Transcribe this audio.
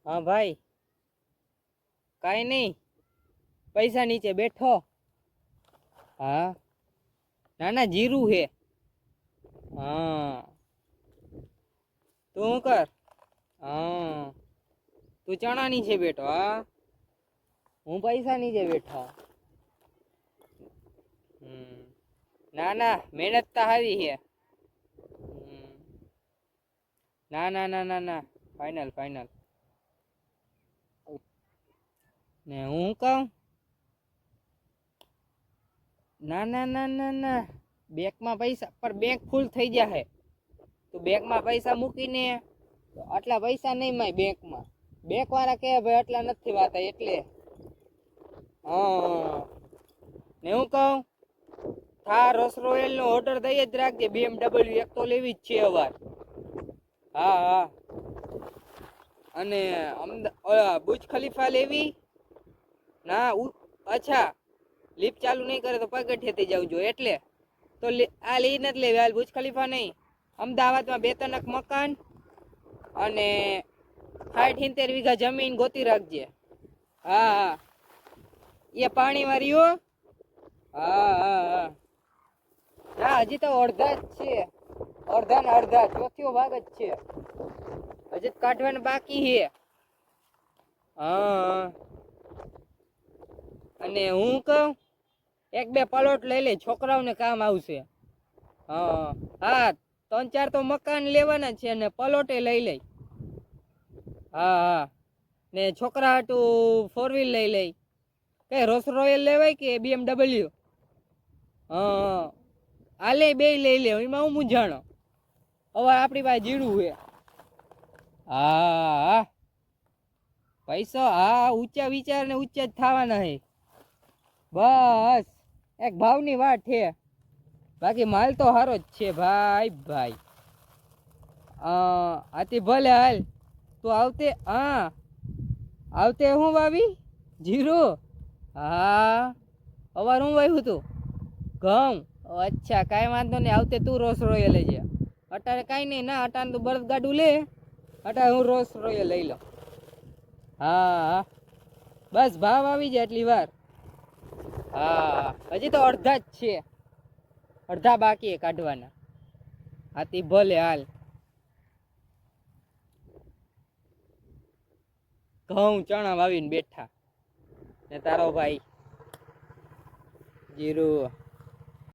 हाँ भाई, काई नहीं, पैसा नीचे बैठो। हाँ, ना ना जीरू है। हाँ, तू શું કર? હા, તું ચણા નીચે બેઠો. હા, હું પૈસા નીચે બેઠો. ના ના, મહેનત તો હારી છે. ના ના ના ના ના, ફાઇનલ ફાઇનલ. ને હું કહું, ના ના ના ના ના, બેંકમાં પૈસા પર બેંક ફૂલ થઈ જાય. તું બેંકમાં પૈસા મૂકીને તો આટલા પૈસા નહીં માય બેંકમાં. બેંક વાળા કહે ભાઈ આટલા નથી વાતા એટલે. હા, ને હું કહું, થાર રોલ્સ રોયલ નો ઓર્ડર દઈ જ રાખજે. BMW એક તો લેવી જ છે અવાર. હા હા, અને બુજ ખલીફા લેવી. ના અચ્છા, લિફ્ટ ચાલુ નહીં કરે તો પગથિયેથી જવું જોઈએ એટલે. તો આ લઈ નથી લેવી, હાલ બુજ ખલીફા નહીં. અમદાવાદમાં 2-3 મકાન અને 60-70 વીઘા જમીન ગોતી રાખજે. હા હા, એ પાણી વાળી હો. હા હા હા, ના હજી તો અડધા જ છે. અડધા ને અડધા, ચોથો ભાગ જ છે. હજી કાઢવાનું બાકી છે. હા, અને હું કહું, 1-2 પ્લોટ લઈ લે, છોકરાઓને કામ આવશે. હા હા, 3-4 તો મકાન લેવાના છે ને પ્લોટે લઈ લઈ. હા હા, ને છોકરા હાટું 4 વ્હીલ લઈ લઈ. કઈ રોલ્સ રોયલ લેવાય કે BMW? હા, આલે બે લઈ લે, એમાં હું મૂંઝાણો. હવે આપણી પાસે જીરું છે. હા, પૈસા હા ઊંચા વિચાર ને ઊંચા જ થવાના છે. બસ એક ભાવની વાત છે, બાકી માલ તો સારો જ છે ભાઈ ભાઈ. આથી ભલે હાલ તું આવતે. હા, આવતે હું ભાભી જીરું. હા, અવાર હું વાવ્યું તું ઘઉં. અચ્છા, કાંઈ વાંધો નહીં, આવતે તું રોલ્સ રોયલ લેજે. અટાણે કાંઈ નહીં, ના અટાણે તું બળદ ગાડું લે, અટાણે હું રોલ્સ રોયલ લઈ લઉં. હા હા, બસ ભાવ આવી જાય એટલી વાર. હા, હજી તો અડધા જ છે, અડધા બાકી કાઢવાના. આથી ભલે હાલ. ઘઉં ચણા વાવીને બેઠા ને તારો ભાઈ જીરું.